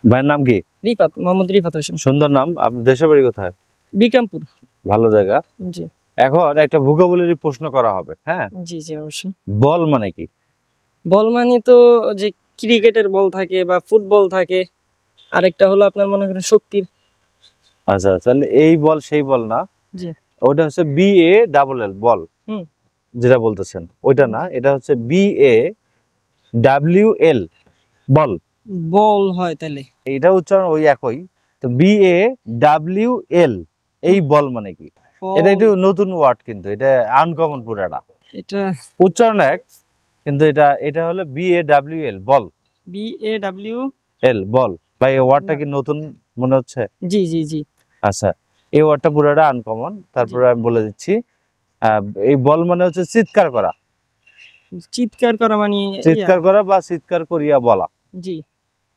ভাইয়ের নাম কি? রিফাত, মোহাম্মদ রিফাত হোসেন। সুন্দর নাম। আপনার দেশের বাড়ি কোথায়? বিক্রমপুর। ভালো জায়গা। জি এখন একটা ভোকাবুলারি প্রশ্ন করা হবে, হ্যাঁ? জি জি অবশ্যই। বল মানে কি? বল মানে তো যে ক্রিকেটের বল থাকে বা ফুটবল থাকে, আরেকটা হলো আপনার মনে করেন শক্তির। আচ্ছা, তাহলে এই বল সেই বল না, জি ওটা হচ্ছে BALL বল, হুম যেটা বলতেছেন ওইটা না, এটা হচ্ছে BAWL বল। বল হয় তাহলে। এটা উচ্চারণ ওই একই। তো BAWL এই বল মানে কি? এটা বল একটু নতুন ওয়ার্ড, কিন্তু এটা আনকমন পুরাটা। এটা উচ্চারণ এক, কিন্তু এটা এটা হলো BAWL বল। BAW। বল। ভাই এই ওয়ার্ডটা না, কি নতুন মনে হচ্ছে? জি জি জি আচ্ছা, এই ওয়ার্ডটা পুরোটা আনকমন। জি। তারপরে আমি বলে দিচ্ছি, এই বল মানে হচ্ছে চিৎকার করা। চিৎকার করা মানে চিৎকার করা বা চিৎকার করিয়া বলা। জি।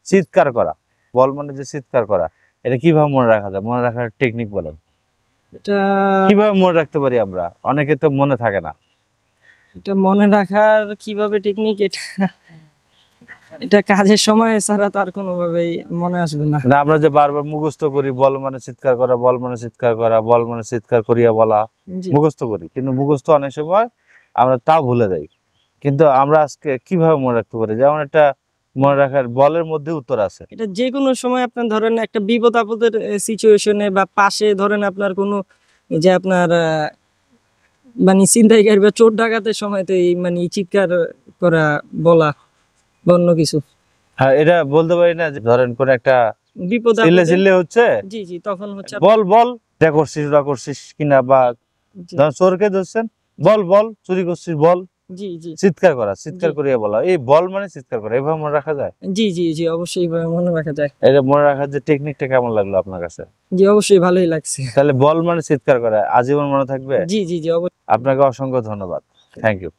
চিৎকার করা, বল মানে যে চিৎকার করা। এটা কিভাবে মনে রাখা যায়? মনে রাখার টেকনিক বলেন। এটা কিভাবে মনে রাখতে পারি আমরা? অনেকে তো মনে থাকে না। এটা মনে রাখার কিভাবে টেকনিক, এটা এটা কাজের সময় ছাড়া তো আর কোনোভাবেই মনে আসবে না। না, আমরা যে বারবার মুখস্থ করি, বল মানে চিৎকার করা, বল মানে চিৎকার করা, বল মানে চিৎকার করিয়া বলা, জি মুখস্থ করি, কিন্তু মুখস্থ অনেক সময় আমরা তাও ভুলে যাই। কিন্তু আমরা আজকে কিভাবে মনে রাখতে পারি? যেমন একটা মনে রাখার বলের মধ্যে উত্তর আছে। এটা যে কোনো সময় আপনার ধরেন একটা বিপদ আপদের সিচুয়েশনে বা পাশে ধরেন আপনার কোনো যে আপনার মানে ছিনতাইকারী বা চোর ডাকাতের সময় তো এই মানে চিৎকার করা বলা বা অন্য কিছু হ্যাঁ, এটা বলতে পারি না যে ধরেন কোন একটা বিপদ চিল্লে আপদে। চিল্লে হচ্ছে, জি জি তখন হচ্ছে বল বল, এটা করছিস ওটা করছিস কিনা, বা জি ধরেন চোরকে ধরছেন, বল বল, চুরি করছিস বল। জি জি চিৎকার করা, চিৎকার জি করিয়া বলা, এই বল মানে চিৎকার করা, এভাবে মনে রাখা যায়। জি জি জি অবশ্যই ভাবে মনে রাখা যায়। এটা মনে রাখার যে টেকনিকটা কেমন লাগলো আপনার কাছে? জি অবশ্যই ভালোই লাগছে। তাহলে বল মানে চিৎকার করা আজীবন মনে থাকবে। জি জি জি অবশ্যই। আপনাকে অসংখ্য ধন্যবাদ। Thank you.